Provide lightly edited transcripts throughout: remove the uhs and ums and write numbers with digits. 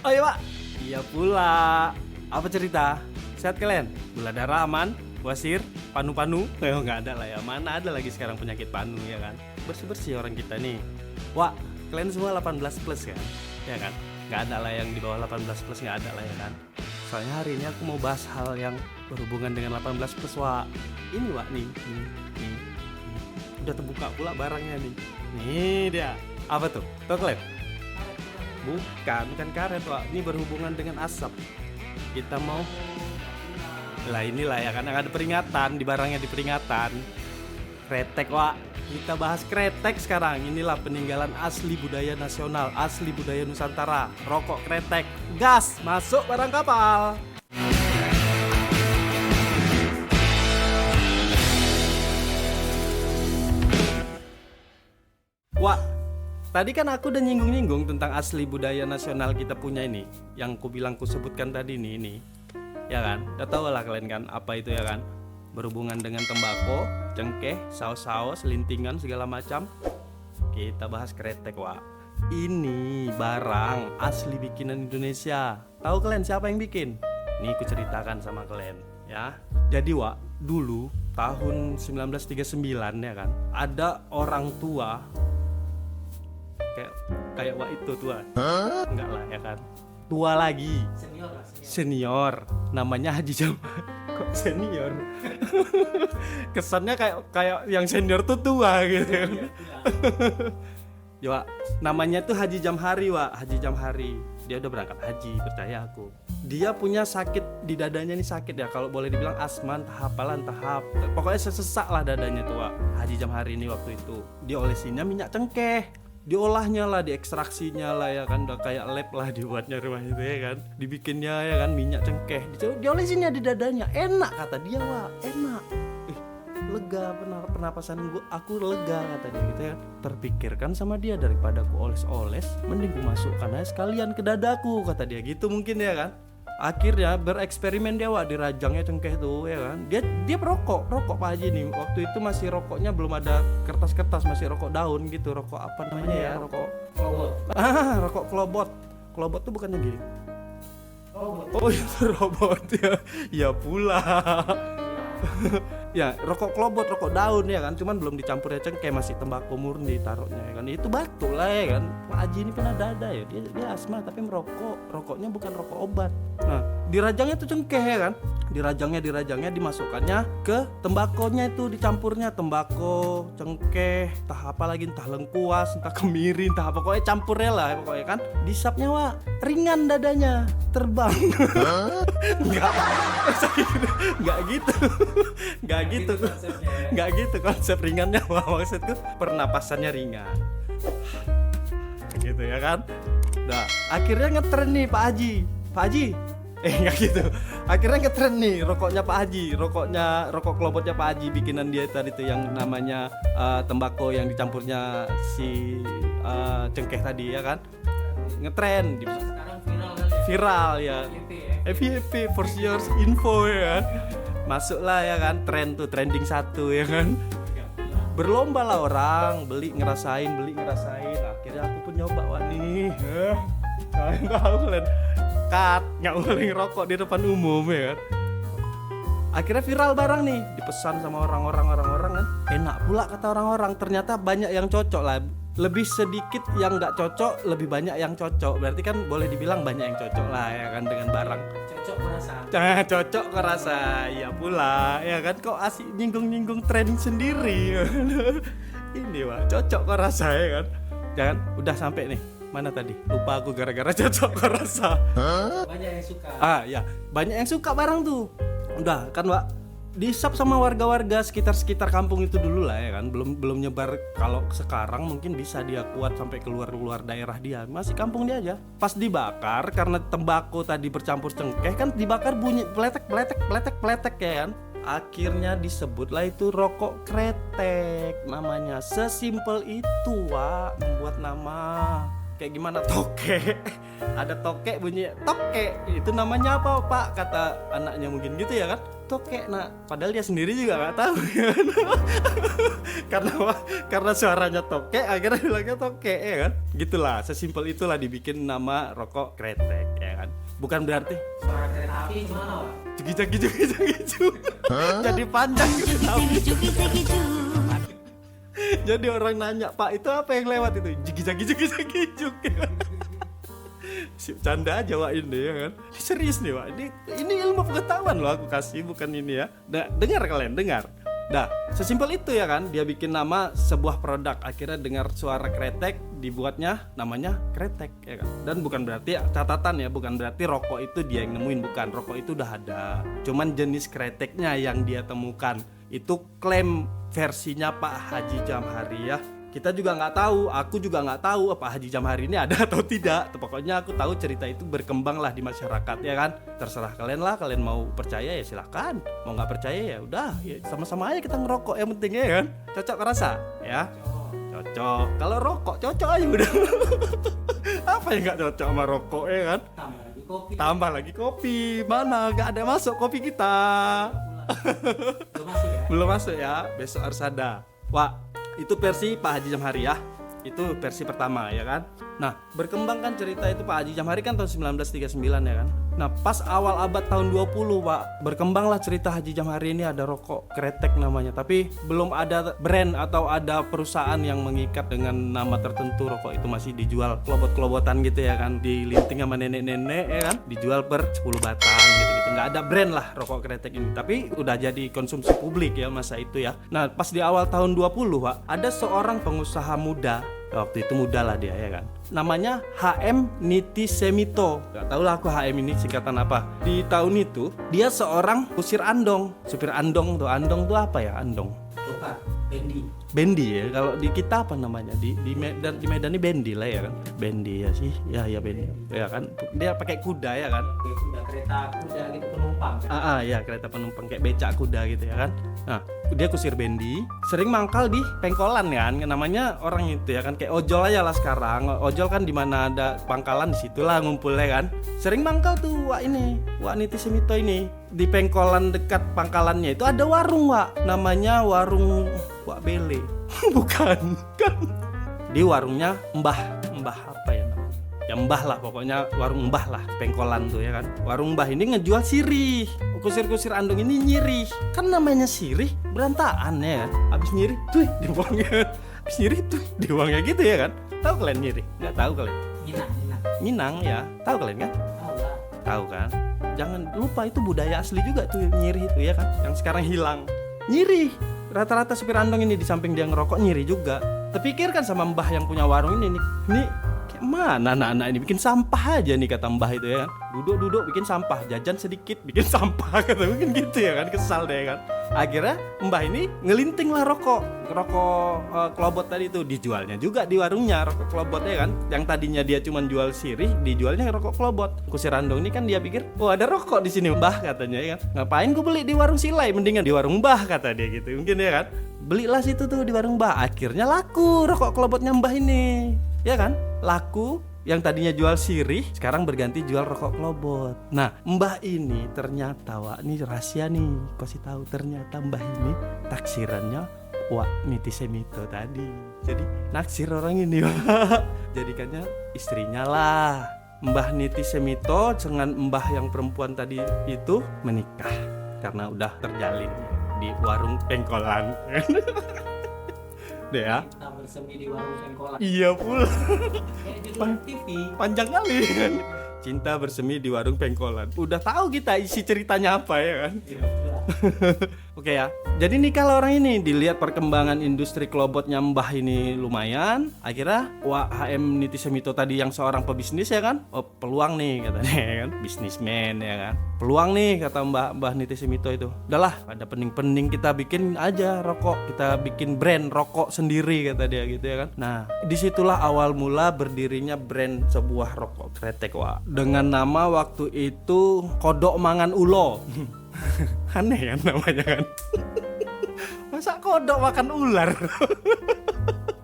Oh iya Pak. Iya pula. Apa cerita? Sehat kalian? Gula darah aman? Wasir? Panu-panu? Oh nggak ada lah ya. Mana ada lagi sekarang penyakit panu ya kan? Bersih-bersih orang kita nih. Wah, kalian semua 18 plus kan? Ya kan? Nggak ada lah yang di bawah 18 plus, nggak ada lah ya kan? Soalnya hari ini aku mau bahas hal yang berhubungan dengan 18 plus Wak. Ini Wak nih. Nih. Udah terbuka pula barangnya nih. Nih dia. Apa tuh? Coklat? Bukan karet Wak. Ini berhubungan dengan asap. Kita mau lah inilah ya kan, ada peringatan di barangnya, di peringatan kretek Wak. Kita bahas kretek sekarang. Inilah peninggalan asli budaya nasional, asli budaya Nusantara. Rokok kretek. Gas, masuk barang kapal. Wak, tadi kan aku udah nyinggung-nyinggung tentang asli budaya nasional kita punya ini, yang ku bilang ku sebutkan tadi nih, ini. Ya kan? Udah tau lah kalian kan apa itu ya kan? Berhubungan dengan tembakau, cengkeh, saus-saus, lintingan segala macam. Kita bahas kretek Wak. Ini barang asli bikinan Indonesia. Tahu kalian siapa yang bikin? Nih aku ceritakan sama kalian ya. Jadi Wak, dulu tahun 1939 ya kan, ada orang tua kayak Wak itu tua. Enggak lah ya kan. Tua lagi. Senior. Namanya Haji Jamal. Kok senior? Kesannya kayak yang senior tuh tua gitu. Ya Wak, namanya tuh Haji Jamhari Wak, Haji Jamhari. Dia udah berangkat haji, percaya aku. Dia punya sakit di dadanya nih, sakit ya, kalau boleh dibilang asma, entah apalah, entah apa. Pokoknya sesak lah dadanya tuh Wak. Haji Jamhari ini waktu itu diolesinnya minyak cengkeh. Diolahnya lah, diekstraksinya lah ya kan, udah kayak lab lah dibuatnya rumah itu ya kan, dibikinnya ya kan minyak cengkeh, diolesinnya di dadanya, enak kata dia Wak, enak, lega, pernapasan aku lega kata dia gitu ya. Terpikirkan sama dia, daripada aku oles-oles, mending aku masukkan aja sekalian ke dadaku kata dia gitu mungkin ya kan. Akhirnya bereksperimen dia Wak, dirajangnya cengkeh tuh ya kan. Dia rokok Pak Haji nih. Waktu itu masih rokoknya belum ada kertas-kertas, masih rokok daun gitu, rokok apa namanya ya? Rokok klobot. Rokok klobot. Klobot tuh bukannya gini. Oh itu robot ya. Ya pula. Ya rokok klobot, rokok daun ya kan, cuman belum dicampur ya cengkeh, masih tembakau murni taruhnya ya kan. Itu batu lah ya kan. Pak Haji ini pernah dada ya, dia asma tapi merokok, rokoknya bukan rokok obat. Nah dirajangnya tuh cengkeh ya kan, dirajangnya dimasukkannya ke tembakonya, itu dicampurnya tembakau, cengkeh, entah apa lagi, entah lengkuas, entah kemiri, entah apa, pokoknya campurnya lah pokoknya kan. Disapnya Wak, ringan dadanya, terbang. Nggak gitu konsep ringannya Wak. Maksudku pernapasannya ringan gitu ya kan. Nah akhirnya ngetren nih Pak Haji nggak gitu. Akhirnya ngetren nih rokoknya Pak Haji, rokok klobotnya Pak Haji bikinan dia tadi tuh, yang namanya tembakau yang dicampurnya si cengkeh tadi ya kan. Ngetren sekarang viral ya. FYP for your info ya kan. Masuklah ya kan, trending 1 ya kan. Berlomba lah orang beli ngerasain. Akhirnya aku pun nyoba Wak nih. Kalian tahu kalian nggak boleh rokok di depan umum ya kan. Akhirnya viral barang nih, dipesan sama orang-orang kan. Enak pula kata orang-orang. Ternyata banyak yang cocok lah. Lebih sedikit yang nggak cocok, lebih banyak yang cocok. Berarti kan boleh dibilang banyak yang cocok lah ya kan dengan barang. Cocok kerasa. Ya pula ya kan, kok asik nyinggung tren sendiri. Ini Wak, cocok kerasa ya kan. Jangan, udah sampai nih. Mana tadi? Lupa aku gara-gara cocok kerasa. Banyak yang suka. Ya, banyak yang suka barang tuh. Udah kan Wak, disap sama warga-warga sekitar kampung itu dulu lah ya kan. Belum nyebar. Kalau sekarang mungkin bisa dia kuat sampai keluar daerah dia. Masih kampung dia aja. Pas dibakar, karena tembakau tadi bercampur cengkeh kan, dibakar bunyi pletek ya kan. Akhirnya disebutlah itu rokok kretek namanya. Sesimpel itu Wak, membuat nama. Kayak gimana, toke. Ada toke bunyi toke. Itu namanya apa Pak? Kata anaknya mungkin gitu ya kan. tokek nak, padahal dia sendiri juga nggak tahu kan. karena suaranya tokek akhirnya bilangnya tokek ya kan. Gitulah, sesimpel itulah dibikin nama rokok kretek ya kan. Bukan berarti Suara kereta api gimana, Pak? Jugi-jugi. Jadi panjang kereta api. Jadi orang nanya, Pak itu apa yang lewat itu? Jugi-jugi. Canda aja Wak ini ya kan. Ini serius nih Wak. Ini ilmu pengetahuan loh aku kasih, bukan ini ya. Dengar kalian, dengar. Sesimpel itu ya kan. Dia bikin nama sebuah produk, akhirnya dengar suara kretek, dibuatnya namanya kretek ya kan. Dan bukan berarti catatan ya, bukan berarti rokok itu dia yang nemuin, bukan. Rokok itu udah ada. Cuman jenis kreteknya yang dia temukan. Itu klaim versinya Pak Haji Jamhari ya. Kita juga nggak tahu, aku juga nggak tahu apa Haji Jamhari ini ada atau tidak. Pokoknya aku tahu cerita itu berkembang lah di masyarakat ya kan. Terserah kalian lah, kalian mau percaya ya silakan, mau nggak percaya ya udah, ya sama-sama aja kita ngerokok yang penting ya kan. Cocok rasa ya, cocok. Kalau rokok cocok aja udah. Apa yang nggak cocok sama rokok ya kan? Tambah lagi kopi, mana nggak ada masuk kopi kita. Belum masuk ya, besok harus ada. Wah, itu versi Pak Haji Jamhari ya. Itu versi pertama ya kan. Nah, berkembang kan cerita itu Pak Haji Jamhari kan tahun 1939 ya kan. Nah, pas awal abad tahun 20 Pak, berkembanglah cerita Haji Jamhari ini ada rokok kretek namanya. Tapi belum ada brand atau ada perusahaan yang mengikat dengan nama tertentu. Rokok itu masih dijual kelobot-kelobotan gitu ya kan. Dilinting sama nenek-nenek ya kan. Dijual per 10 batang gitu-gitu. Nggak ada brand lah rokok kretek ini. Tapi udah jadi konsumsi publik ya masa itu ya. Nah, pas di awal tahun 20 Pak, ada seorang pengusaha muda. Waktu itu muda lah dia ya kan. Namanya HM Niti Semito. Gak tau lah aku HM ini singkatan apa. Di tahun itu dia seorang kusir andong. Supir andong tuh apa ya andong? Bukan, Bendi ya. Kalau di kita apa namanya? Di Medan ini bendi lah ya kan. Bendi ya sih. Ya bendi. Ya kan. Dia pakai kuda ya kan. kuda kereta kuda gitu penumpang. Ya kereta penumpang kayak becak kuda gitu ya kan. Nah, dia kusir bendi, sering mangkal di pengkolan kan, namanya orang itu ya kan, kayak ojol aja lah sekarang. Ojol kan di mana ada pangkalan di situlah ngumpulnya kan. Sering mangkal tuh Wak Niti Semito ini. Di pengkolan dekat pangkalannya itu ada warung Wak, namanya warung Wak Bele. Bukan kan. Di warungnya Mbah apa ya namanya? Ya Mbah lah pokoknya, warung Mbah lah, pengkolan tuh ya kan. Warung Mbah ini ngejual sirih. Kusir-kusir andong ini nyirih. Kan namanya sirih, berantakan ya. Habis nyirih, tuh dibuangnya. Habis nyirih tuh dibuangnya gitu ya kan. Tahu kalian nyirih? Enggak tahu kalian? Minang ya. Tahu kalian kan? Tahu kan? Jangan lupa itu budaya asli juga tuh nyirih itu ya kan. Yang sekarang hilang. Nyirih. Rata-rata supir andong ini di samping dia ngerokok nyirih juga. Terpikirkan sama Mbah yang punya warung ini nih. Ini kayak mana anak-anak ini bikin sampah aja nih kata Mbah itu ya kan. Duduk bikin sampah, jajan sedikit bikin sampah kata mungkin gitu ya kan, kesal deh kan. Akhirnya Mbah ini ngelinting lah rokok kelobot tadi itu, dijualnya juga di warungnya rokok kelobot ya kan. Yang tadinya dia cuma jual sirih, dijualnya rokok kelobot. Kusir andong ini kan dia pikir, oh ada rokok di sini Mbah katanya ya kan. Ngapain gue beli di warung Silai, mendingan di warung Mbah kata dia gitu mungkin ya kan. Belilah situ tuh di warung Mbah. Akhirnya laku rokok kelobotnya Mbah ini. Ya kan? Laku. Yang tadinya jual sirih sekarang berganti jual rokok kelobot. Nah, Mbah ini ternyata Wak, ini rahasia nih, kasih tahu, ternyata Mbah ini taksirannya Wak Niti Semito tadi. Jadi naksir orang ini Wak. Jadikannya istrinya lah. Mbah Niti Semito dengan Mbah yang perempuan tadi itu menikah karena udah terjalin di warung pengkolan. Deh ya. Kita bersemi di warung pengkolan. Iya pula. Kayak judul TV. Panjang kali kan. Cinta bersemi di warung pengkolan. Udah tahu kita isi ceritanya apa ya kan. Oke ya. Jadi nih kalau orang ini dilihat perkembangan industri kelobotnya Mbah ini lumayan. Akhirnya Wak HM Niti Semito tadi yang seorang pebisnis ya kan. Oh peluang nih katanya ya kan. Bisnismen ya kan. Peluang nih kata Mbah Niti Semito itu. Udahlah ada pening-pening kita bikin aja rokok. Kita bikin brand rokok sendiri kata dia gitu ya kan. Nah disitulah awal mula berdirinya brand sebuah rokok kretek Wak. Dengan nama waktu itu Kodok Mangan Ulo. Aneh kan namanya kan. Masa kodok makan ular?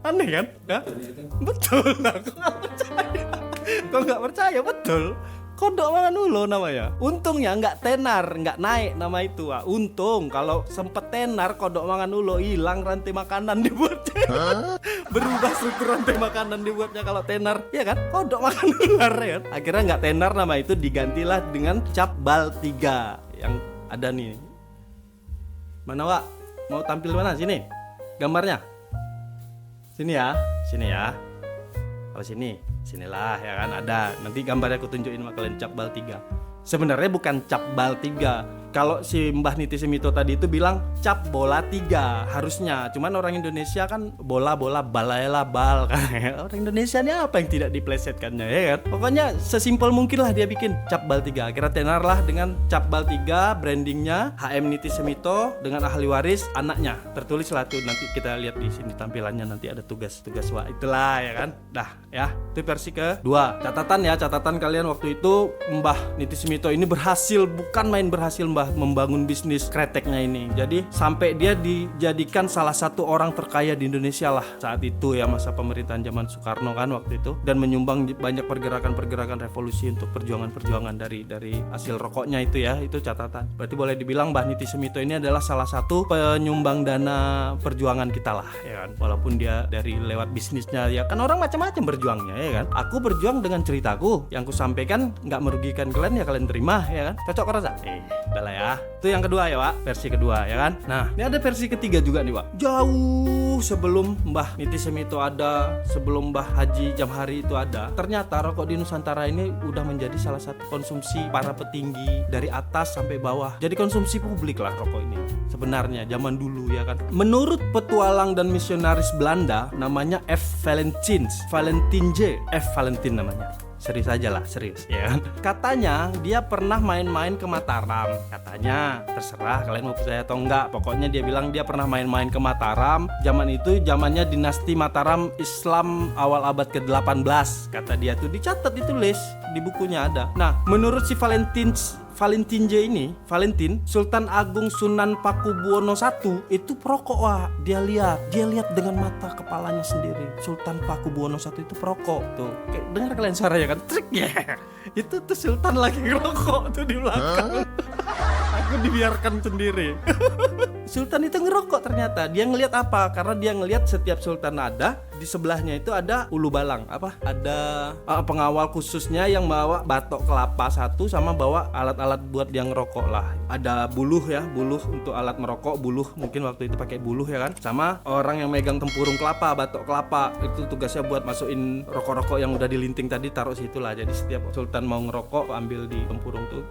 Aneh kan? Ya? Betul lah. Kok gak percaya? Betul. Kodok mangan ulo namanya. Untungnya nggak tenar, nggak naik nama itu. Wak. Untung kalau sempet tenar kodok mangan ulo hilang rantai makanan dibuatnya. Berubah struktur rantai makanan dibuatnya kalau tenar. Ya kan? Kodok makan ular ya kan. Akhirnya nggak tenar nama itu digantilah dengan cap bal 3 yang ada nih. Mana Wak? Mau tampil mana? Sini. Gambarnya. Sini ya. Sini ya. Oh sini, sinilah ya kan ada. Nanti gambarnya aku tunjukin sama kalian cap bal 3. Sebenarnya bukan cap bal 3. Kalau si Mbah Niti Semito tadi itu bilang cap bola 3 harusnya. Cuman orang Indonesia kan bola-bola balaela bal kan. Orang Indonesia ini apa yang tidak diplesetkannya ya kan. Pokoknya sesimpel mungkin lah dia bikin cap bal 3. Akhirnya tenar lah dengan cap bal 3 brandingnya HM Niti Semito dengan ahli waris anaknya. Tertulis lah tuh nanti kita lihat di sini tampilannya nanti ada tugas-tugas wah itulah ya kan. Dah ya. Itu versi kedua. Catatan kalian waktu itu Mbah Niti Semito ini berhasil, bukan main berhasil Mbah membangun bisnis kreteknya ini. Jadi sampai dia dijadikan salah satu orang terkaya di Indonesia lah saat itu ya, masa pemerintahan zaman Soekarno kan waktu itu, dan menyumbang banyak pergerakan revolusi untuk perjuangan dari hasil rokoknya itu ya. Itu catatan. Berarti boleh dibilang Mbah Niti Semito ini adalah salah satu penyumbang dana perjuangan kita lah ya kan. Walaupun dia dari lewat bisnisnya ya kan, orang macam-macam berjuangnya ya kan. Aku berjuang dengan ceritaku yang ku sampaikan, nggak merugikan kalian ya kalian terima ya kan. Cocok rasa? Udah lah ya. Itu yang kedua ya Pak, versi kedua ya kan. Nah ini ada versi ketiga juga nih Pak. Jauh sebelum Mbah Niti Semito ada, sebelum Mbah Haji Jamhari itu ada, ternyata rokok di Nusantara ini udah menjadi salah satu konsumsi para petinggi dari atas sampai bawah. Jadi konsumsi publik lah rokok ini sebenarnya zaman dulu ya kan. Menurut petualang dan misionaris Belanda namanya F. Valentin J. F. Valentin namanya. Serius aja lah, serius ya kan. Katanya dia pernah main-main ke Mataram. Katanya, terserah kalian mau percaya atau enggak. Pokoknya dia bilang dia pernah main-main ke Mataram. Zaman itu zamannya dinasti Mataram Islam awal abad ke-18. Kata dia tuh dicatat, ditulis di bukunya ada. Nah, menurut si Valentin J ini, Valentin, Sultan Agung Sunan Pakubuwono I itu perokok wah. Dia lihat dengan mata kepalanya sendiri. Sultan Pakubuwono I itu perokok tuh. Dengar kalian suaranya kan? Trik ya. Itu tuh Sultan lagi ngerokok tuh di belakang. Aku dibiarkan sendiri. Sultan itu ngerokok ternyata. Dia ngelihat apa? Karena dia ngelihat setiap sultan ada, di sebelahnya itu ada ulu balang. Apa? Ada pengawal khususnya yang bawa batok kelapa satu sama bawa alat-alat buat dia ngerokok lah. Ada buluh ya, buluh untuk alat merokok, buluh mungkin waktu itu pakai buluh ya kan. Sama orang yang megang tempurung kelapa, batok kelapa. Itu tugasnya buat masukin rokok-rokok yang udah dilinting tadi, taruh situ lah. Jadi setiap sultan mau ngerokok ambil di tempurung tuh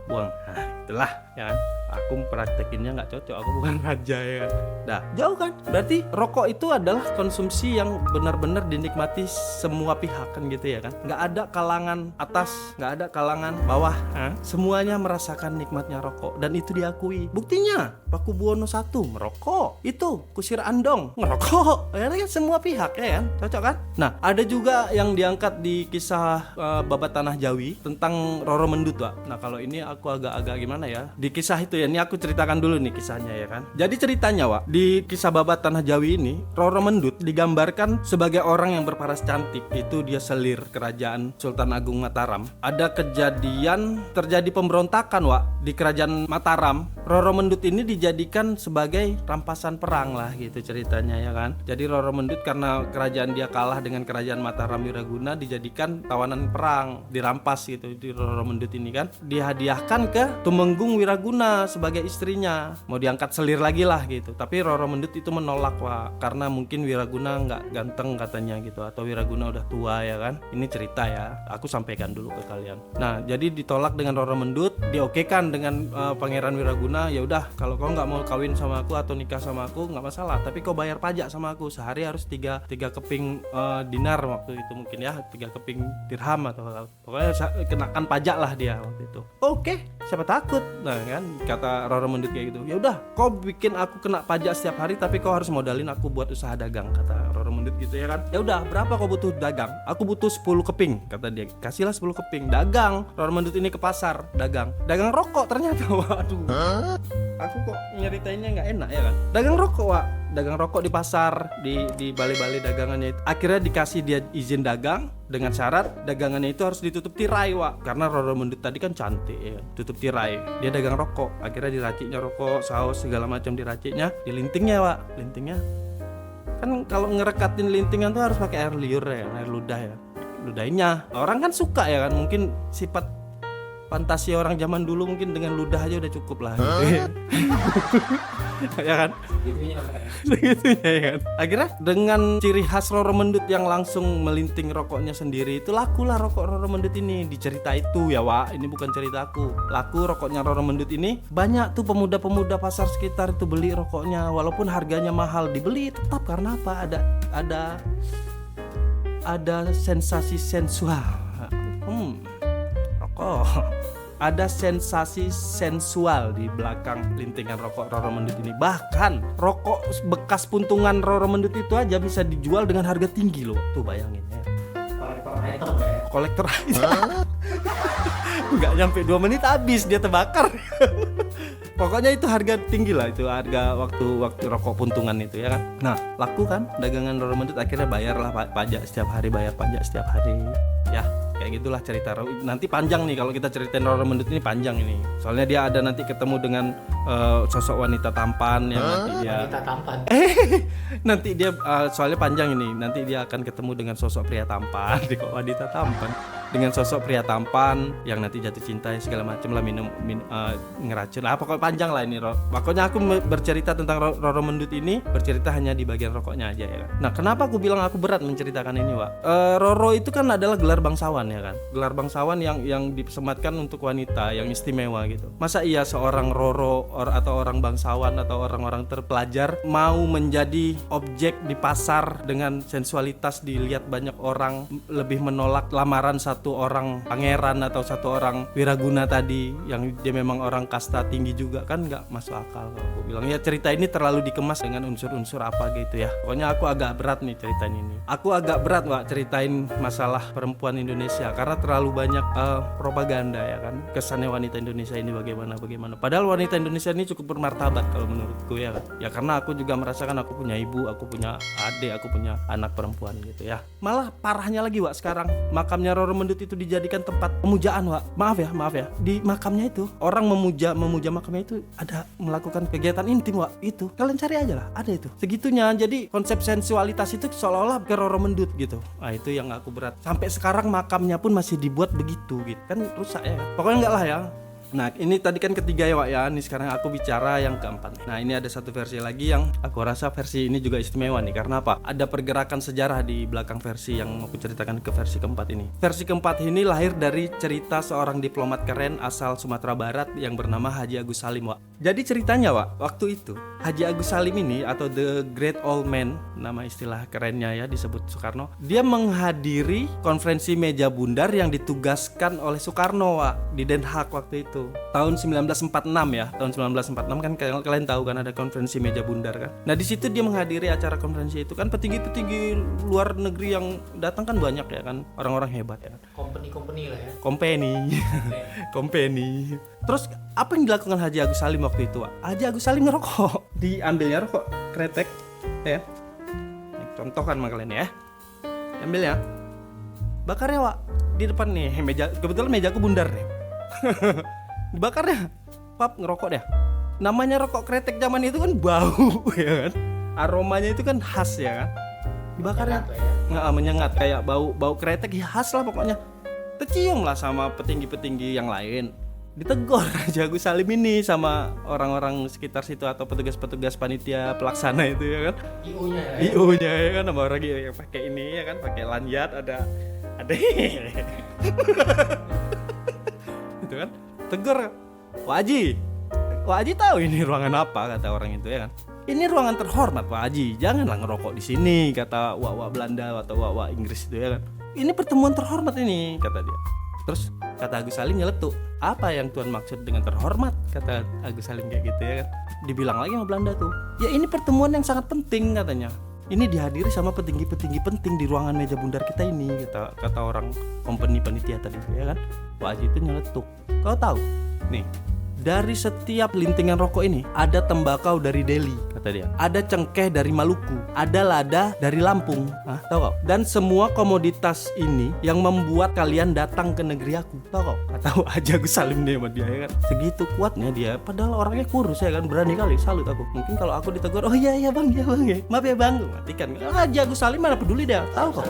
buang. Nah, itulah ya kan. Aku praktekinnya nggak cocok, aku bukan raja ya kan. Dah, jauh kan? Berarti rokok itu adalah konsumsi yang benar-benar dinikmati semua pihak kan gitu ya kan. Nggak ada kalangan atas, nggak ada kalangan bawah. Semuanya merasakan nikmatnya rokok dan itu diakui. Buktinya Pakubuwono I merokok, itu Kusir Andong ngerokok. Ya kan semua pihak ya kan, cocok kan? Nah, ada juga yang diangkat di kisah Babat Tanah Jawi tentang Roro Mendut, Pak. Nah, kalau ini aku agak gimana ya? Di kisah itu ya, ini aku ceritakan dulu nih kisahnya ya kan. Jadi ceritanya Wak, di kisah Babat Tanah Jawi ini Roro Mendut digambarkan sebagai orang yang berparas cantik. Itu dia selir kerajaan Sultan Agung Mataram. Ada kejadian terjadi pemberontakan Wak di kerajaan Mataram. Roro Mendut ini dijadikan sebagai rampasan perang lah gitu ceritanya ya kan. Jadi Roro Mendut karena kerajaan dia kalah dengan kerajaan Mataram Wiraguna dijadikan tawanan perang, dirampas gitu. Di Roro Mendut ini kan dihadiahkan ke Tumenggung Wiraguna sebagai istrinya, mau diangkat selir lagi lah gitu. Tapi Roro Mendut itu menolak Wak, karena mungkin Wiraguna nggak ganteng katanya gitu, atau Wiraguna udah tua ya kan. Ini cerita ya, aku sampaikan dulu ke kalian. Nah jadi ditolak dengan Roro Mendut, diokekan dengan Pangeran Wiraguna. Ya udah, kalau kau nggak mau kawin sama aku atau nikah sama aku nggak masalah, tapi kau bayar pajak sama aku sehari harus tiga keping dinar waktu itu mungkin ya, 3 keping dirham atau pokoknya kenakan pajak lah dia waktu itu. Oke, siapa takut? Nah kan kata Roro Mendut kayak gitu. Ya udah, kau bikin aku kena pajak setiap hari tapi kau harus modalin aku buat usaha dagang, kata Roro Mendut gitu ya kan. Ya udah, berapa kau butuh dagang? Aku butuh 10 keping, kata dia. Kasihlah 10 keping. Dagang. Roro Mendut ini ke pasar, dagang rokok ternyata. Waduh. Aku kok nyeritainnya nggak enak ya kan. Dagang rokok Wak. dagang rokok di pasar, di balai-balai dagangannya itu. Akhirnya dikasih dia izin dagang dengan syarat dagangannya itu harus ditutup tirai, Wak. Karena Roro Mendut tadi kan cantik ya, tutup tirai. Dia dagang rokok. Akhirnya diraciknya rokok, saus segala macam diraciknya, dilintingnya, Wak. Lintingnya kan kalau ngerekatin lintingan tuh harus pakai air liur ya, air ludah ya. Ludahnya. Orang kan suka ya kan, mungkin sifat fantasi orang zaman dulu mungkin dengan ludah aja udah cukup lah gitu. Ya kan? Segitunya ya kan. Akhirnya dengan ciri khas Roro Mendut yang langsung melinting rokoknya sendiri, itu lakulah rokok Roro Mendut ini. Di cerita itu ya, Wak, ini bukan cerita aku. Laku rokoknya Roro Mendut ini. Banyak tuh pemuda-pemuda pasar sekitar itu beli rokoknya, walaupun harganya mahal dibeli tetap. Karena apa? Ada sensasi sensual. Rokok. Ada sensasi sensual di belakang lintingan rokok Roro Mendut ini. Bahkan rokok bekas puntungan Roro Mendut itu aja bisa dijual dengan harga tinggi loh. Tuh bayangin ya. Kolektor item. Nggak nyampe 2 menit habis dia terbakar. Pokoknya itu harga tinggi lah, itu harga waktu rokok puntungan itu ya kan. Nah, laku kan dagangan Roro Mendut, akhirnya bayarlah pajak setiap hari, bayar pajak setiap hari. Ya, kayak gitulah cerita. Nanti panjang nih kalau kita ceritain Roro Mendut ini, panjang ini. Soalnya dia ada nanti ketemu dengan sosok wanita tampan yang nanti dia Wanita tampan. nanti dia soalnya panjang ini. Nanti dia akan ketemu dengan sosok pria tampan. Kok wanita tampan? Dengan sosok pria tampan yang nanti jatuh cinta segala macam lah, minum ngeracun lah, pokoknya panjang lah ini. Pokoknya aku bercerita tentang Roro Mendut ini, bercerita hanya di bagian rokoknya aja ya kan. Nah, kenapa aku bilang aku berat menceritakan ini, Wak? Roro itu kan adalah gelar bangsawan ya kan, gelar bangsawan yang disematkan untuk wanita yang istimewa gitu. Masa iya seorang Roro atau orang bangsawan atau orang-orang terpelajar mau menjadi objek di pasar dengan sensualitas dilihat banyak orang, lebih menolak lamaran satu orang pangeran atau satu orang wiraguna tadi yang dia memang orang kasta tinggi juga, kan nggak masuk akal. Kalau aku bilang ya cerita ini terlalu dikemas dengan unsur-unsur apa gitu ya. Pokoknya aku agak berat nih ceritain ini. Aku agak berat, Wak, ceritain masalah perempuan Indonesia karena terlalu banyak propaganda ya kan. Kesannya wanita Indonesia ini bagaimana. Padahal wanita Indonesia ini cukup bermartabat kalau menurutku ya kan. Ya karena aku juga merasakan aku punya ibu, aku punya adik, aku punya anak perempuan gitu ya. Malah parahnya lagi, Wak, sekarang makamnya Roro Mendut itu dijadikan tempat pemujaan, Wak. Maaf ya. Di makamnya itu orang memuja makamnya itu ada melakukan kegiatan intim, Wak. Itu kalian cari aja lah, ada itu. Segitunya. Jadi konsep sensualitas itu seolah-olah ke Roro Mendut gitu. Nah, itu yang aku berat. Sampai sekarang makamnya pun masih dibuat begitu gitu. Kan rusak ya. Pokoknya enggak lah ya. Nah, ini tadi kan ketiga ya, Wak ya. Ini sekarang aku bicara yang keempat. Nah, ini ada satu versi lagi yang aku rasa versi ini juga istimewa nih. Karena apa? Ada pergerakan sejarah di belakang versi yang aku ceritakan ke versi keempat ini. Versi keempat ini lahir dari cerita seorang diplomat keren asal Sumatera Barat yang bernama Haji Agus Salim, Wak. Jadi ceritanya, Wak, waktu itu Haji Agus Salim ini atau The Great Old Man, nama istilah kerennya ya, disebut Soekarno. Dia menghadiri konferensi meja bundar yang ditugaskan oleh Soekarno, Wak, di Den Haag waktu itu. Tahun 1946 ya. Tahun 1946 kan kalian tahu kan ada konferensi meja bundar kan. Nah, di situ dia menghadiri acara konferensi itu kan, petinggi-petinggi luar negeri yang datang kan banyak ya kan. Orang-orang hebat ya kan. Company lah ya. Company. Terus apa yang dilakukan Haji Agus Salim waktu itu, Wak? Haji Agus Salim ngerokok. Diambilnya rokok kretek ya. Contohkan sama kalian ya. Ambilnya. Bakarnya, Wak, di depan nih meja. Kebetulan mejaku bundar nih. Dibakarnya. Pap, ngerokok deh. Namanya rokok kretek zaman itu kan bau ya kan. Aromanya itu kan khas ya kan. Dibakarnya nggak menyengat kayak bau kretek ya, khas lah pokoknya. Tercium lah sama petinggi-petinggi yang lain. Ditegur Haji Agus Salim ini sama orang-orang sekitar situ atau petugas-petugas panitia pelaksana itu ya kan. IO-nya ya kan, sama orang yang pakai ini ya kan, pakai lanyard ada itu kan. Tegur, Pak Haji tahu ini ruangan apa, kata orang itu ya kan. Ini ruangan terhormat, Pak Haji, janganlah ngerokok di sini, kata wak-wak Belanda atau wak-wak Inggris itu ya kan. Ini pertemuan terhormat ini, kata dia. Terus kata Agus Salim nyeletuk, apa yang Tuan maksud dengan terhormat, kata Agus Salim kayak gitu ya kan. Dibilang lagi sama Belanda tuh, ya ini pertemuan yang sangat penting katanya. Ini dihadiri sama petinggi-petinggi penting di ruangan meja bundar kita ini, kata orang company panitia tadi ya kan. Pak Haji itu nyeletuk, kau tahu nih, dari setiap lintingan rokok ini ada tembakau dari Delhi, kata dia. Ada cengkeh dari Maluku, ada lada dari Lampung. Tahu kau? Dan semua komoditas ini yang membuat kalian datang ke negeri aku. Tahu kau? Tahu aja Agus Salim dia sama dia ya kan. Segitu kuatnya dia, padahal orangnya kurus ya kan, berani kali, salut aku. Mungkin kalau aku ditegur, "Oh iya bang, ya bang ya. Maaf ya bang." Matikan. Aja Agus Salim mana peduli dia. Tahu kau?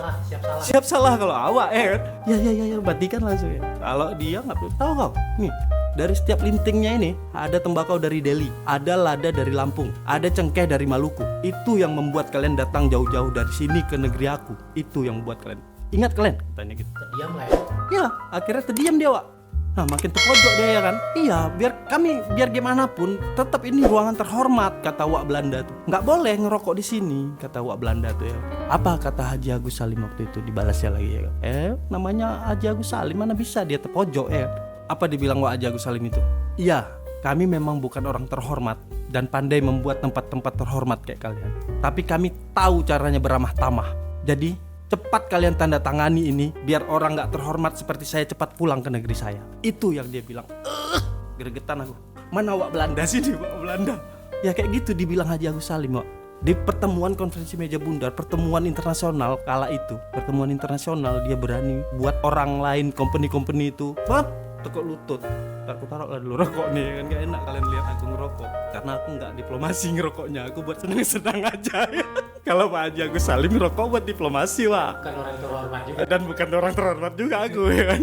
Siap salah kalau awak kan. Ya, matikan langsung ya. Kalau dia enggak tahu kau. Nih, dari setiap lintingnya ini ada tembakau dari Delhi, ada lada dari Lampung, ada cengkeh dari Maluku. Itu yang membuat kalian datang jauh-jauh dari sini ke negeri aku. Itu yang membuat kalian. Ingat kalian? Tanya gitu. Terdiam lah ya. Ya, akhirnya terdiam dia, Wak. Nah, makin terpojok dia ya kan. Iya, biar gimana pun tetap ini ruangan terhormat, kata Wak Belanda tuh. Nggak boleh ngerokok di sini, kata Wak Belanda tuh ya. Apa kata Haji Agus Salim waktu itu, dibalasnya lagi ya kan? Namanya Haji Agus Salim, mana bisa dia terpojok ya. Apa dibilang Wak Haji Agus Salim itu? Iya, kami memang bukan orang terhormat dan pandai membuat tempat-tempat terhormat kayak kalian. Tapi kami tahu caranya beramah tamah. Jadi cepat kalian tanda tangani ini biar orang gak terhormat seperti saya cepat pulang ke negeri saya. Itu yang dia bilang. Gregetan aku. Mana Wak Belanda sih nih, Wak Belanda? Ya kayak gitu dibilang Haji Agus Salim, Wak. Di pertemuan konferensi meja bundar, pertemuan internasional kala itu, pertemuan internasional dia berani buat orang lain, company itu, tekuk lutut. Aku taruh lah dulu rokok nih, kan gak enak kalian lihat aku ngerokok. Karena aku gak diplomasi ngerokoknya, aku buat seneng-seneng aja ya. Kalau Pak Haji Agus Salim ngerokok buat diplomasi, Wak. Bukan orang terhormat juga. Dan bukan orang terhormat juga aku ya kan.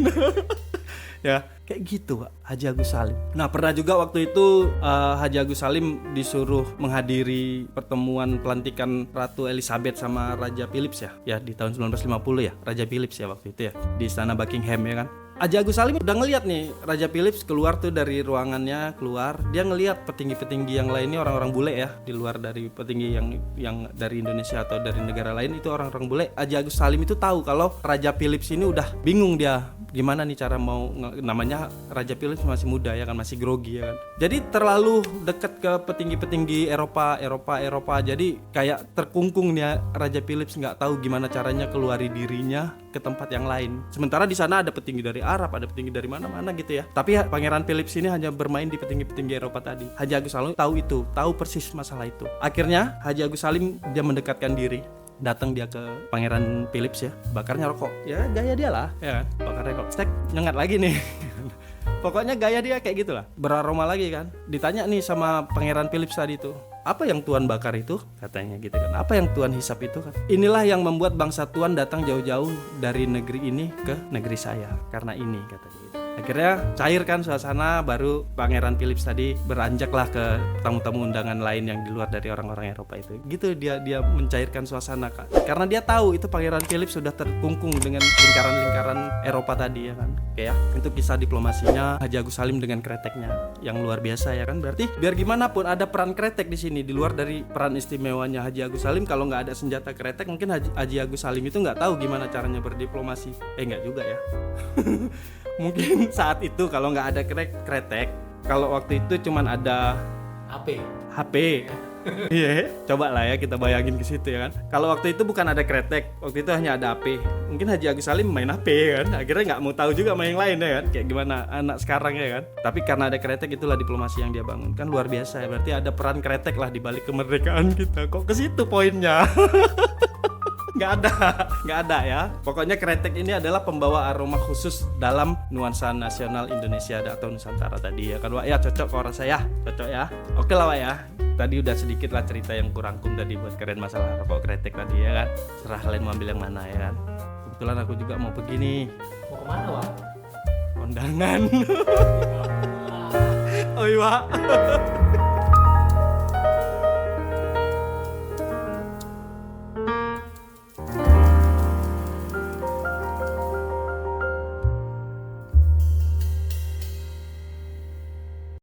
Ya, kayak gitu Pak Haji Agus Salim. Nah, pernah juga waktu itu Haji Agus Salim disuruh menghadiri pertemuan pelantikan Ratu Elizabeth sama Raja Philips ya di tahun 1950 ya, Raja Philips ya waktu itu ya, di istana Buckingham ya kan. Haji Agus Salim udah ngeliat nih Raja Philips keluar tuh dari ruangannya, keluar dia ngeliat petinggi-petinggi yang lainnya orang-orang bule ya, di luar dari petinggi yang dari Indonesia atau dari negara lain itu orang-orang bule. Haji Agus Salim itu tahu kalau Raja Philips ini udah bingung dia gimana nih cara mau, namanya Raja Philips masih muda ya kan, masih grogi ya kan. Jadi terlalu dekat ke petinggi-petinggi Eropa. Jadi kayak terkungkung nih Raja Philips, nggak tahu gimana caranya keluari dirinya ke tempat yang lain. Sementara di sana ada petinggi dari Arab, ada petinggi dari mana-mana gitu ya. Tapi Pangeran Philips ini hanya bermain di petinggi-petinggi Eropa tadi. Haji Agus Salim tahu itu, tahu persis masalah itu. Akhirnya Haji Agus Salim dia mendekatkan diri. Datang dia ke Pangeran Philips ya, bakarnya rokok. Ya gaya dia lah, ya kan. Bakarnya rokok. Stek nyengat lagi nih. Pokoknya gaya dia kayak gitulah. Beraroma lagi kan. Ditanya nih sama Pangeran Philips tadi tuh, apa yang Tuan bakar itu? Katanya gitu kan. Apa yang Tuan hisap itu kan? Inilah yang membuat bangsa Tuan datang jauh-jauh dari negeri ini ke negeri saya. Karena ini katanya gitu. Akhirnya cairkan suasana, baru Pangeran Philips tadi beranjaklah ke tamu-tamu undangan lain yang di luar dari orang-orang Eropa itu. Gitu dia mencairkan suasana Kak. Karena dia tahu itu Pangeran Philips sudah terkungkung dengan lingkaran-lingkaran Eropa tadi ya kan. Kayak untuk kisah diplomasinya Haji Agus Salim dengan kreteknya yang luar biasa ya kan. Berarti biar gimana pun ada peran kretek di sini di luar dari peran istimewanya Haji Agus Salim. Kalau nggak ada senjata kretek mungkin Haji Agus Salim itu nggak tahu gimana caranya berdiplomasi. Nggak juga ya. Mungkin saat itu kalau nggak ada kretek, kalau waktu itu cuman ada HP. Iya, coba lah ya kita bayangin ke situ ya kan. Kalau waktu itu bukan ada kretek, waktu itu hanya ada HP. Mungkin Haji Agus Salim main HP kan, akhirnya nggak mau tahu juga main yang lain ya kan, kayak gimana anak sekarang ya kan. Tapi karena ada kretek itulah diplomasi yang dia bangun, kan luar biasa ya. Berarti ada peran kretek lah di balik kemerdekaan kita. Kok ke situ poinnya? Nggak ada ya. Pokoknya kretek ini adalah pembawa aroma khusus dalam nuansa nasional Indonesia atau Nusantara tadi ya kan Wak ya. Cocok kok rasa ya, cocok ya. Oke lah Wak ya. Tadi udah sedikit lah cerita yang kurangkum tadi buat keren masalah rokok kretek tadi ya kan. Serah kalian mau ambil yang mana ya kan. Kebetulan aku juga mau pergi nih. Mau kemana Wak? Kondangan. Oh iya Wak.